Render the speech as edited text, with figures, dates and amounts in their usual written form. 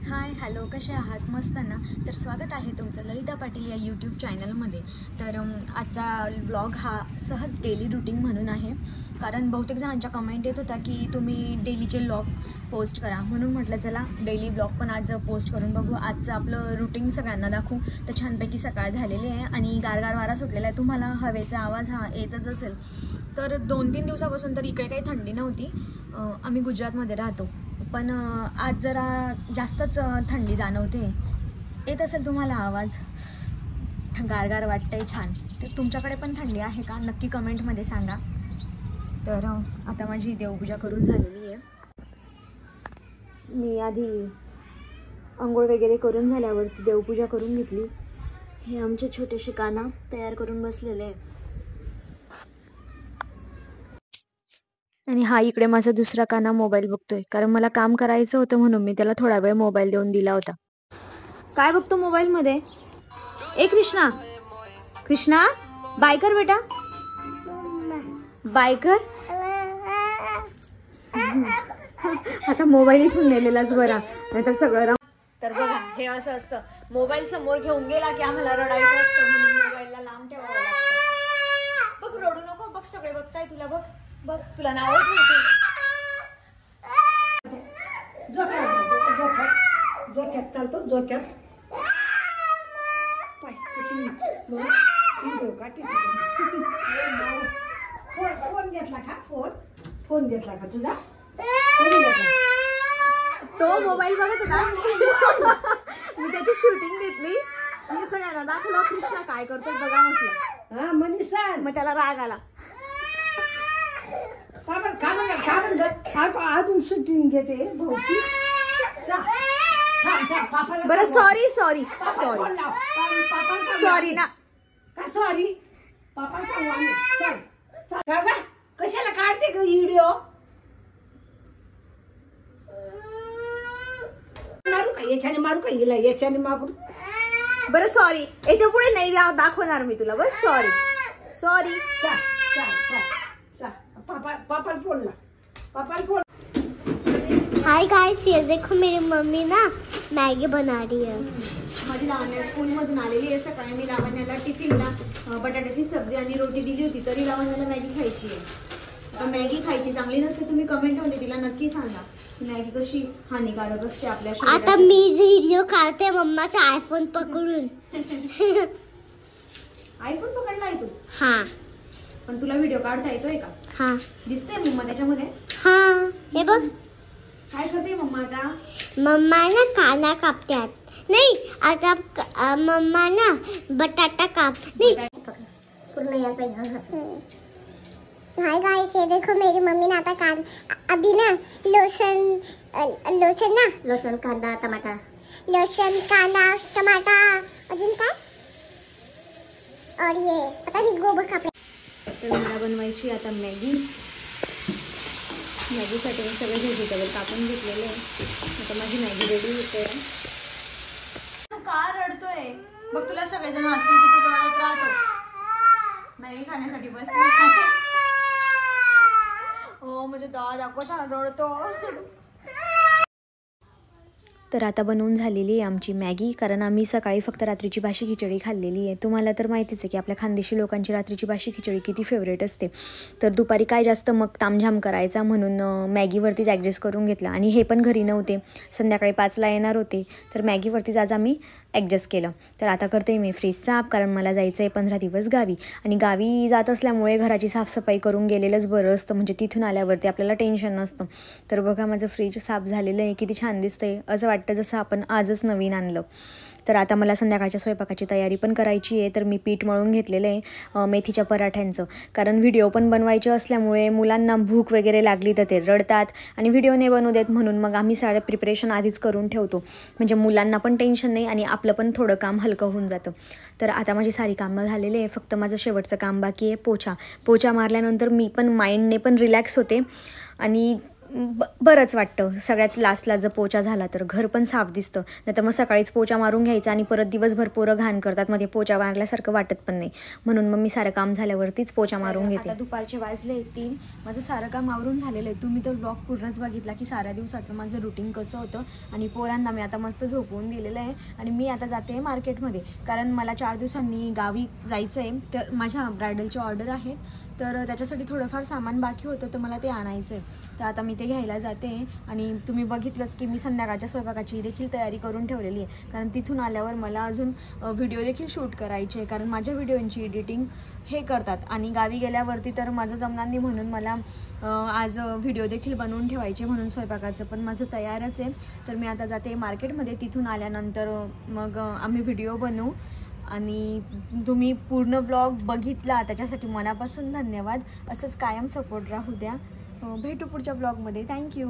Hi hello, कसे आहात? मस्त ना? तर स्वागत आहे तुमचं ललिता पाटील या यूट्यूब चॅनलमध्ये. तर आजचा व्लॉग हा सहज डेली रुटीन म्हणून आहे, कारण बहुतेक जणांच्या कमेंट येत होता की तुम्ही डेलीचे व्लॉग पोस्ट करा, म्हणून म्हटलं चला डेली व्लॉग पण आज पोस्ट करून बघू. आजचं आपलं रुटीन सगळ्यांना दाखवू. तर छानपैकी सकाळ झालेली आहे आणि गारगार वारा सुटलेला आहे. तुम्हाला हवेचा आवाज हा येतच असेल. तर 2-3 दिवसापासून तर इकडे काही थंडी नव्हती. आम्ही गुजरातमध्ये राहतो, पण आज जरा जास्तच थंडी जाणवते. येत असेल तुम्हाला आवाज, गारगार वाटतंय छान. तर तुमच्याकडे पण थंडी आहे का? नक्की कमेंटमध्ये सांगा. तर आता माझी देवपूजा करून झालेली आहे. मी आधी अंघोळ वगैरे करून झाल्यावरती देवपूजा करून घेतली. हे आमचे छोटेसे काना तयार करून बसलेले आहे. आणि हा इकडे माझा दुसरा काना मोबाईल बघतोय, कारण मला काम करायचं होतं म्हणून मी त्याला थोडा वेळ मोबाईल देऊन दिला होता. काय बघतो मोबाईल मध्ये? ए कृष्णा, कृष्णा बाय कर बेटा, बाय कर. आता मोबाईल इथून नेलेलाच बरा, नाहीतर सगळं. तर बघा, हे असं असतं, मोबाईल समोर घेऊन गेला की आम्हाला रडायचं असतं, म्हणून मोबाईलला लांब ठेवावं लागतं. बघ, रडू नको, बघ सगळे बघताय तुला. बघ बघ, तुला नाव ठेवते. जोक्यात चालतो, जोक्यात फोन घेतला का? फोन घेतला का तुझा? तो मोबाईल बघत होता. मी त्याची शूटिंग घेतली आणि सगळ्यांना दाखवलं कृष्णा काय करतोय बघा म्हटलं. हा मनीषा, मग त्याला राग आला. अजून शूटिंग घेते भाऊची. बरं सॉरी सॉरी सॉरी सॉरी ना का सॉरी? पापा कशाला काढते ग व्हिडिओ? मारू का याच्याने? मारू का हिला याच्याने? मारू. बरं सॉरी, याच्या पुढे नाही दाखवणार मी तुला. बस सॉरी सॉरी. पापा फोन ला, पापा फोन. हाय गाइस, ये देखो मेरी मम्मी ना मैगी बना रही है. माझी लावण्या स्कूल मधून आलेली आहे. सकाळी मी लावण्याला टिफिनला बटाट्याची सब्जी आणि रोटी दिली होती, तरी लावण्याला मॅगी खायची आहे. आता मॅगी खायची चांगली नसते, तुम्ही कमेंट मध्ये तिला नक्की सांगा की मॅगी कशी हानिकारक असते आपल्या शरीरासाठी. आता मी व्हिडिओ काढते मम्माचा आयफोन पकडून. आयफोन पकडलाय तू? हा. पण तुला व्हिडिओ काढता येतोय का? हा. दिसतंय मम्मा त्याच्यामध्ये? हा, हे बघ. काय करते मम्मा आता? मम्मा ना कांदा कापतात. नाही, आता मम्मा ना बटाटा काप. नहीं पूर्ण यार पाहिजे. हाय गाइस, ये देखो मेरी मम्मी ना आता अभी ना लहसुन कांदा टमाटा, लहसुन कांदा टमाटा अजून काय, और ये पता नहीं गोबर काप. तर मला बनवायची आता मॅगी. मॅगीसाठी मी सगळे व्हेजिटेबल कापून घेतलेले आहे. आता माझी मॅगी रेडी होते. तू का रडतोय? बघ, तुला सगळेजण असतील की तू रडत राहतो मॅगी खाण्यासाठी. बस हो, म्हणजे दाखवता रडतो. तर आता बनवून झालेली आहे आमची मॅगी, कारण आम्ही सकाळी फक्त रात्रीची बाशी खिचडी खाल्लेली आहे. तुम्हाला तर माहितीच आहे की आपल्या खानदेशी लोकांची रात्रीची बाशी खिचडी किती फेवरेट असते. तर दुपारी काय जास्त मग तामझाम करायचा म्हणून मॅगीवरतीच ॲडजस्ट करून घेतला. आणि हे पण घरी नव्हते, संध्याकाळी 5ला येणार होते, तर मॅगीवरतीच आज आम्ही ॲडजस्ट केलं. तर आता करते मी फ्रीज साफ, कारण मला जायचं आहे 15 दिवस गावी. आणि गावी जात असल्यामुळे घराची साफसफाई करून गेलेलंच बरं असतं, म्हणजे तिथून आल्यावरती आपल्याला टेन्शन नसतं. तर बघा, माझं फ्रीज साफ झालेलं आहे. किती छान दिसतंय, असं वाटतं जसं आपण आजच नवीन आणलं. तर आता मला संध्याकाळच्या स्वयंपाकाची तयारी पण करायची आहे. तर मी पीठ मळून घेतलेलं आहे मेथीच्या पराठ्यांचं, कारण व्हिडिओ पण बनवायचे असल्यामुळे मुलांना भूक वगैरे लागली तर ते रडतात आणि व्हिडिओ नाही बनवू देत, म्हणून मग आम्ही सारं प्रिपरेशन आधीच करून ठेवतो, म्हणजे मुलांना पण टेन्शन नाही आणि आपलं पण थोडं काम हलकं होऊन जातं. तर आता माझी सारी कामं झालेली आहे. फक्त माझं शेवटचं काम बाकी आहे पोछा मारल्यानंतर मी पण माइंडने पण रिलॅक्स होते आणि बरंच वाटतं. सगळ्यात लास्टला जर पोचा झाला तर घर पण साफ दिसतं. नाहीतर मग सकाळीच पोचा मारून घ्यायचा आणि परत दिवसभर पोरं घाण करतात, मध्ये पोचा मारल्यासारखं वाटत पण नाही. म्हणून मग मी सारं काम झाल्यावरतीच पोचा मारून घेते. आता दुपारचे वाजले 3. माझं सारं काम आवरून झालेलं आहे. तुम्ही तर व्लॉग पूर्णच बघितला की साऱ्या दिवसाचं माझं रुटीन कसं होतं. आणि पोरांना मी आता मस्त झोपवून दिलेलं आहे. आणि मी आता जाते मार्केटमध्ये, कारण मला 4 दिवसांनी गावी जायचं आहे. तर माझ्या ब्रायडलची ऑर्डर आहे, तर त्याच्यासाठी थोडंफार सामान बाकी होतं, तर मला ते आणायचं आहे. तर आता मी ते घ्यायला जाते. आणि तुम्ही बघितलंच की मी संध्याकाळच्या स्वयंपाकाची देखील तयारी करून ठेवलेली आहे, कारण तिथून आल्यावर मला अजून व्हिडिओ देखील शूट करायचे आहे, कारण माझ्या व्हिडिओंची एडिटिंग हे करतात. आणि गावी गेल्यावरती तर माझं जमणार नाही, म्हणून मला आज व्हिडिओ देखील बनवून ठेवायचे. म्हणून स्वयंपाकाचं पण माझं तयारच आहे. तर मी आता जाते मार्केटमध्ये. तिथून आल्यानंतर मग आम्ही व्हिडिओ बनवू. आणि तुम्ही पूर्ण ब्लॉग बघितला त्याच्यासाठी मनापासून धन्यवाद. असंच कायम सपोर्ट राहू द्या. भेटू पुढच्या ब्लॉगमध्ये. थँक्यू.